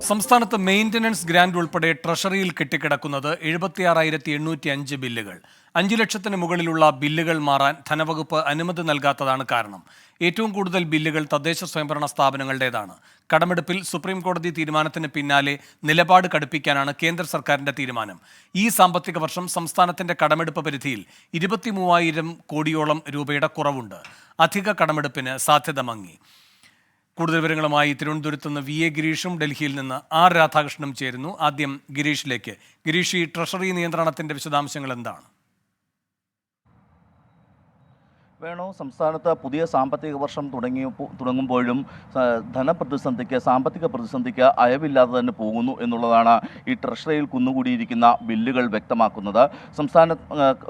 സംസ്ഥാനത്ത് maintenance grant ഉൾപ്പെടെ ട്രഷറിയിൽ കെട്ടിക്കിടക്കുന്നത് 76,805 ബില്ലുകൾ. 5 ലക്ഷത്തിന് മുകളിലുള്ള ബില്ലുകൾ മാറാൻ ധനവകുപ്പ് അനുമതി നൽകാത്തതാണ് കാരണം. ഏറ്റവും കൂടുതൽ ബില്ലുകൾ തദ്ദേശ സ്വയംഭരണ സ്ഥാപനങ്ങളുടേതാണ്. കടമെടുപ്പിൽ സുപ്രീം കോടതി തീരുമാനത്തിന് പിന്നാലെ നിലപാട് കടുപ്പിക്കാനാണ് കേന്ദ്ര സർക്കാരിന്റെ തീരുമാനം. ഈ സാമ്പത്തിക വർഷം സംസ്ഥാനത്തിന്റെ കടമെടുപ്പ് പരിധിയിൽ 23,000 കോടിയോളം രൂപയുടെ കുറവുണ്ട്. അധിക കടമെടുപ്പിന് സാധ്യത മങ്ങി. കൂടുതൽ വിവരങ്ങളുമായി തിരുവനന്തപുരത്ത് നിന്ന് VA ഗിരീഷും ഡൽഹിയിൽ നിന്ന് R രാധാകൃഷ്ണനും ചേരുന്നു. ആദ്യം ഗിരീഷിലേക്ക്. ഗിരീഷ്, ഈ ട്രഷറി നിയന്ത്രണത്തിന്റെ വിശദാംശങ്ങൾ എന്താണ്? സംസ്ഥാനത്ത് പുതിയ സാമ്പത്തിക വർഷം തുടങ്ങുമ്പോഴും സാമ്പത്തിക പ്രതിസന്ധിക്ക് അയവില്ലാതെ തന്നെ പോകുന്നു എന്നുള്ളതാണ് ഈ ട്രഷറിയിൽ കുന്നുകൂടിയിരിക്കുന്ന ബില്ലുകൾ വ്യക്തമാക്കുന്നത്.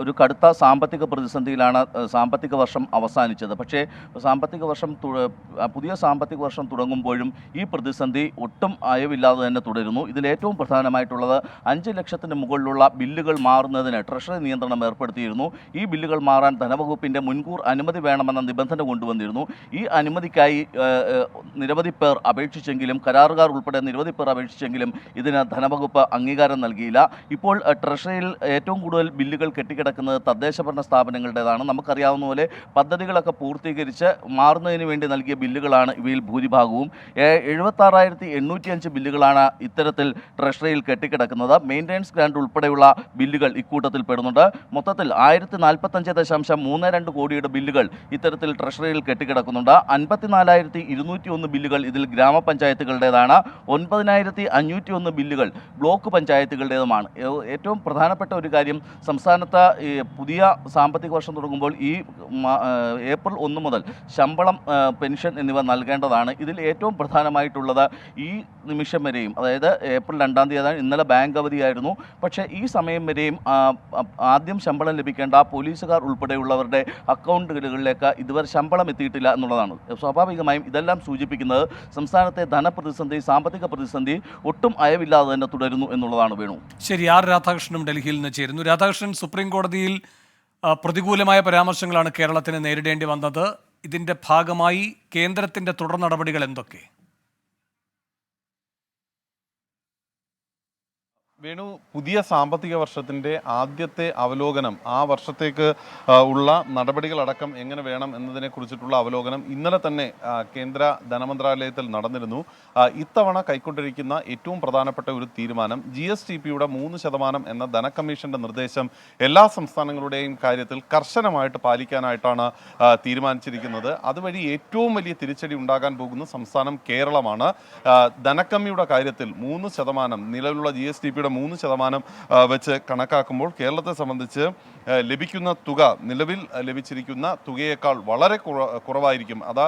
ഒരു കടുത്ത സാമ്പത്തിക പ്രതിസന്ധിയിലാണ് സാമ്പത്തിക വർഷം അവസാനിച്ചത്. പക്ഷേ പുതിയ സാമ്പത്തിക വർഷം തുടങ്ങുമ്പോഴും ഈ പ്രതിസന്ധി ഒട്ടും അയവില്ലാതെ തന്നെ തുടരുന്നു. ഇതിലേറ്റവും പ്രധാനമായിട്ടുള്ളത് 5 ലക്ഷത്തിന് മുകളിലുള്ള ബില്ലുകൾ മാറുന്നതിന് ട്രഷറി നിയന്ത്രണം ഏർപ്പെടുത്തിയിരുന്നു. ഈ ബില്ലുകൾ മാറാൻ ധനവകുപ്പിൻ്റെ മുൻകൂർ അനുമതി വേണമെന്ന നിബന്ധന കൊണ്ടുവന്നിരുന്നു. ഈ അനുമതിക്കായി നിരവധി പേർ അപേക്ഷിച്ചെങ്കിലും, കരാറുകാർ ഉൾപ്പെടെ നിരവധി പേർ അപേക്ഷിച്ചെങ്കിലും ഇതിന് ധനവകുപ്പ് അംഗീകാരം നൽകിയില്ല. ഇപ്പോൾ ട്രഷറിയിൽ ഏറ്റവും കൂടുതൽ ബില്ലുകൾ കെട്ടിക്കിടക്കുന്നത് തദ്ദേശഭരണ സ്ഥാപനങ്ങളുടേതാണ്. നമുക്കറിയാവുന്ന പോലെ പദ്ധതികളൊക്കെ പൂർത്തീകരിച്ച് മാറുന്നതിന് വേണ്ടി നൽകിയ ബില്ലുകളാണ് ഇവയിൽ ഭൂരിഭാഗവും. 76,805 ബില്ലുകളാണ് ഇത്തരത്തിൽ ട്രഷറിയിൽ കെട്ടിക്കിടക്കുന്നത്. മെയിൻ്റനൻസ് ഗ്രാന്റ് ഉൾപ്പെടെയുള്ള ബില്ലുകൾ ഇക്കൂട്ടത്തിൽ പെടുന്നുണ്ട്. മൊത്തത്തിൽ 1045.32 കോടിയുടെ ബില്ലുകൾ ഇത്തരത്തിൽ ട്രഷറിയിൽ കെട്ടിക്കിടക്കുന്നുണ്ട്. 54,201 ബില്ലുകൾ ഇതിൽ ഗ്രാമപഞ്ചായത്തുകളുടേതാണ്. 9,501 ബില്ലുകൾ ബ്ലോക്ക് പഞ്ചായത്തുകളുടേതുമാണ്. ഏറ്റവും പ്രധാനപ്പെട്ട ഒരു കാര്യം, സംസ്ഥാനത്ത് പുതിയ സാമ്പത്തിക വർഷം തുടങ്ങുമ്പോൾ ഈ ഏപ്രിൽ 1 മുതൽ ശമ്പളം, പെൻഷൻ എന്നിവ നൽകേണ്ടതാണ്. ഇതിൽ ഏറ്റവും പ്രധാനമായിട്ടുള്ളത് ഈ നിമിഷം വരെയും, അതായത് ഏപ്രിൽ 2-ാം തീയതി ഇന്നലെ ബാങ്ക് അവധിയായിരുന്നു. പക്ഷേ ഈ സമയം വരെയും ആദ്യം ശമ്പളം ലഭിക്കേണ്ട പോലീസുകാർ ഉൾപ്പെടെയുള്ളവരുടെ അക്കൗണ്ടുകളിലേക്ക് ഇതുവരെ ശമ്പളം എത്തിയിട്ടില്ല എന്നുള്ളതാണ്. സ്വാഭാവികമായും ഇതെല്ലാം സൂചിപ്പിക്കുന്നത് സംസ്ഥാനത്തെ ധനപ്രതിസന്ധി, സാമ്പത്തിക പ്രതിസന്ധി ഒട്ടും അയവില്ലാതെ തന്നെ തുടരുന്നു എന്നുള്ളതാണ്. വേണു, ശരി. R രാധാകൃഷ്ണനും ഡൽഹിയിൽ നിന്ന് ചേരുന്നു. രാധാകൃഷ്ണൻ, സുപ്രീം കോടതിയിൽ പ്രതികൂലമായ പരാമർശങ്ങളാണ് കേരളത്തിന് നേരിടേണ്ടി വന്നത്. ഇതിന്റെ ഭാഗമായി കേന്ദ്രത്തിന്റെ തുടർ നടപടികൾ എന്തൊക്കെ? വേണു, പുതിയ സാമ്പത്തിക വർഷത്തിൻ്റെ ആദ്യത്തെ അവലോകനം, ആ വർഷത്തേക്ക് ഉള്ള നടപടികളടക്കം എങ്ങനെ വേണം എന്നതിനെ കുറിച്ചിട്ടുള്ള അവലോകനം ഇന്നലെ തന്നെ കേന്ദ്ര ധനമന്ത്രാലയത്തിൽ നടന്നിരുന്നു. ഇത്തവണ കൈക്കൊണ്ടിരിക്കുന്ന ഏറ്റവും പ്രധാനപ്പെട്ട ഒരു തീരുമാനം GSTPയുടെ 3% എന്ന ധനകമ്മീഷന്റെ നിർദ്ദേശം എല്ലാ സംസ്ഥാനങ്ങളുടെയും കാര്യത്തിൽ കർശനമായിട്ട് പാലിക്കാനായിട്ടാണ് തീരുമാനിച്ചിരിക്കുന്നത്. അതുവഴി ഏറ്റവും വലിയ തിരിച്ചടി ഉണ്ടാകാൻ പോകുന്ന സംസ്ഥാനം കേരളമാണ്. ധനക്കമ്മിയുടെ കാര്യത്തിൽ 3%, നിലവിലുള്ള GSTPയുടെ 3% വെച്ച് കണക്കാക്കുമ്പോൾ കേരളത്തെ സംബന്ധിച്ച് ലഭിക്കുന്ന തുക, നിലവിൽ ലഭിച്ചിരിക്കുന്ന തുകയേക്കാൾ വളരെ കുറവായിരിക്കും. അത്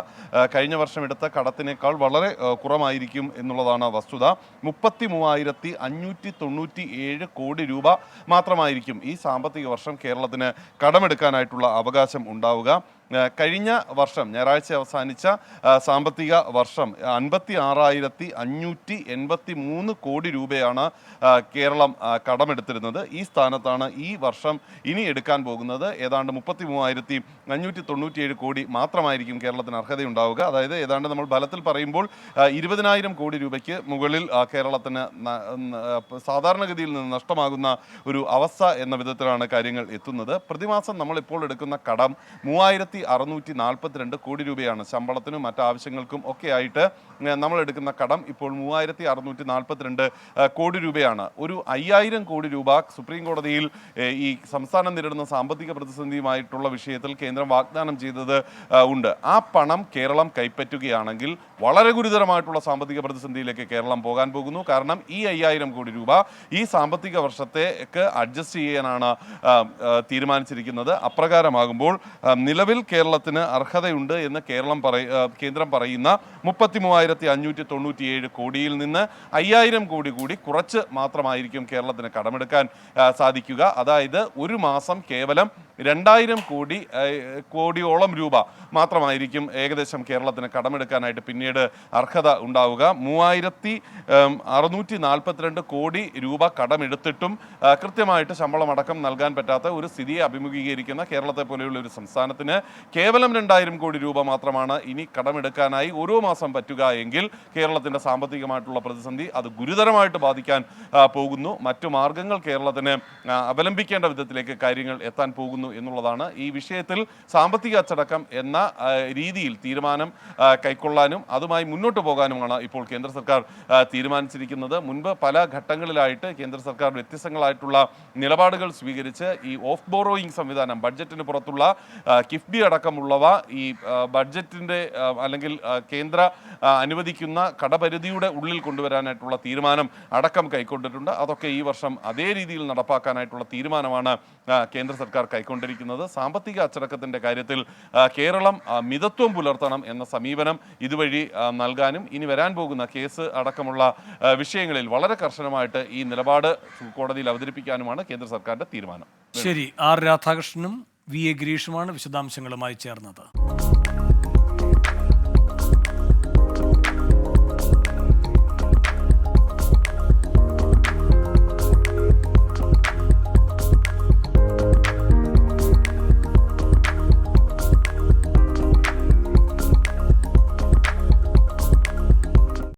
കഴിഞ്ഞ വർഷം എടുത്ത കടത്തിനേക്കാൾ വളരെ കുറവായിരിക്കും എന്നുള്ളതാണ് വസ്തുത. 33,597 കോടി രൂപ മാത്രമായിരിക്കും ഈ സാമ്പത്തിക വർഷം കേരളത്തിന് കടമെടുക്കാനായിട്ടുള്ള അവകാശം ഉണ്ടാവുക. കഴിഞ്ഞ വർഷം ഞായറാഴ്ച അവസാനിച്ച സാമ്പത്തിക വർഷം 56,583 കോടി രൂപയാണ് കേരളം കടമെടുത്തിരുന്നത്. ഈ സ്ഥാനത്താണ് ഈ വർഷം ഇനി എടുക്കാൻ പോകുന്നത്. ഏതാണ്ട് 33,597 കോടി മാത്രമായിരിക്കും കേരളത്തിന് അർഹതയുണ്ടാവുക. അതായത് ഏതാണ്ട് നമ്മൾ ഫലത്തിൽ പറയുമ്പോൾ 20,000 കോടി രൂപയ്ക്ക് മുകളിൽ കേരളത്തിന് സാധാരണഗതിയിൽ നിന്ന് നഷ്ടമാകുന്ന ഒരു അവസ്ഥ എന്ന വിധത്തിലാണ് കാര്യങ്ങൾ എത്തുന്നത്. പ്രതിമാസം നമ്മളിപ്പോൾ എടുക്കുന്ന കടം 3,642 കോടി രൂപയാണ്. ശമ്പളത്തിനും മറ്റാവശ്യങ്ങൾക്കും ഒക്കെ ആയിട്ട് നമ്മൾ എടുക്കുന്ന കടം ഇപ്പോൾ 3,642 കോടി രൂപയാണ്. ഒരു 5,000 കോടി രൂപ സുപ്രീം കോടതിയിൽ ഈ സംസ്ഥാനം നേരിടുന്ന സാമ്പത്തിക പ്രതിസന്ധിയുമായിട്ടുള്ള വിഷയത്തിൽ കേന്ദ്രം വാഗ്ദാനം ചെയ്തത് ഉണ്ട്. ആ പണം കേരളം കൈപ്പറ്റുകയാണെങ്കിൽ വളരെ ഗുരുതരമായിട്ടുള്ള സാമ്പത്തിക പ്രതിസന്ധിയിലേക്ക് കേരളം പോകാൻ പോകുന്നു. കാരണം ഈ 5,000 കോടി രൂപ ഈ സാമ്പത്തിക വർഷത്തേക്ക് അഡ്ജസ്റ്റ് ചെയ്യാനാണ് തീരുമാനിച്ചിരിക്കുന്നത്. അപ്രകാരമാകുമ്പോൾ നിലവിൽ കേരളത്തിന് അർഹതയുണ്ട് എന്ന് കേന്ദ്രം പറയുന്ന 33,597 കോടിയിൽ നിന്ന് 5,000 കോടി കൂടി കുറച്ച് മാത്രമായിരിക്കും കേരളത്തിന് കടമെടുക്കാൻ സാധിക്കുക. അതായത് ഒരു മാസം കേവലം 2,000 കോടിയോളം രൂപ മാത്രമായിരിക്കും ഏകദേശം കേരളത്തിന് കടമെടുക്കാനായിട്ട് പിന്നീട് അർഹത ഉണ്ടാവുക. 3,642 കോടി രൂപ കടമെടുത്തിട്ടും കൃത്യമായിട്ട് ശമ്പളമടക്കം നൽകാൻ പറ്റാത്ത ഒരു സ്ഥിതിയെ അഭിമുഖീകരിക്കുന്ന കേരളത്തെ പോലെയുള്ള ഒരു സംസ്ഥാനത്തിന് കേവലം 2000 കോടി രൂപ മാത്രമാണ് ഇനി കടമെടുക്കാനായി ഓരോ മാസം പറ്റുക എങ്കിൽ കേരളത്തിൻ്റെ സാമ്പത്തികമായിട്ടുള്ള പ്രതിസന്ധി അത് ഗുരുതരമായിട്ട് ബാധിക്കാൻ പോകുന്നു. മറ്റു മാർഗങ്ങൾ കേരളത്തിന് അവലംബിക്കേണ്ട വിധത്തിലേക്ക് കാര്യങ്ങൾ എത്താൻ പോകുന്നു എന്നുള്ളതാണ്. ഈ വിഷയത്തിൽ സാമ്പത്തിക അച്ചടക്കം എന്ന രീതിയിൽ തീരുമാനം കൈക്കൊള്ളാനും അതുമായി മുന്നോട്ട് പോകാനുമാണ് ഇപ്പോൾ കേന്ദ്ര സർക്കാർ തീരുമാനിച്ചിരിക്കുന്നത്. മുൻപ് പല ഘട്ടങ്ങളിലായിട്ട് കേന്ദ്ര സർക്കാർ വ്യത്യസ്തങ്ങളായിട്ടുള്ള നിലപാടുകൾ സ്വീകരിച്ച് ഈ ഓഫ് ബോറോയിങ് സംവിധാനം, ബഡ്ജറ്റിന് പുറത്തുള്ള കിഫ്ബി അടക്കമുള്ളവ ഈ ബഡ്ജറ്റിൻ്റെ അല്ലെങ്കിൽ കേന്ദ്ര അനുവദിക്കുന്ന കടപരിധിയുടെ ഉള്ളിൽ കൊണ്ടുവരാനായിട്ടുള്ള തീരുമാനം അടക്കം കൈക്കൊണ്ടിട്ടുണ്ട്. അതൊക്കെ ഈ വർഷം അതേ രീതിയിൽ നടപ്പാക്കാനായിട്ടുള്ള തീരുമാനമാണ് കേന്ദ്ര സർക്കാർ കൈക്കൊണ്ടിരിക്കുന്നത്. സാമ്പത്തിക അച്ചടക്കത്തിൻ്റെ കാര്യത്തിൽ കേരളം മിതത്വം പുലർത്തണം എന്ന സമീപനം ഇതുവഴി നൽകാനും ഇനി വരാൻ പോകുന്ന കേസ് അടക്കമുള്ള വിഷയങ്ങളിൽ വളരെ കർശനമായിട്ട് ഈ നിലപാട് കോടതിയിൽ അവതരിപ്പിക്കാനുമാണ് കേന്ദ്ര സർക്കാരിൻ്റെ തീരുമാനം. ശരി, ആർ രാധാകൃഷ്ണനും വി എ ഗിരീഷുമാണ് വിശദാംശങ്ങളുമായി ചേർന്നത്.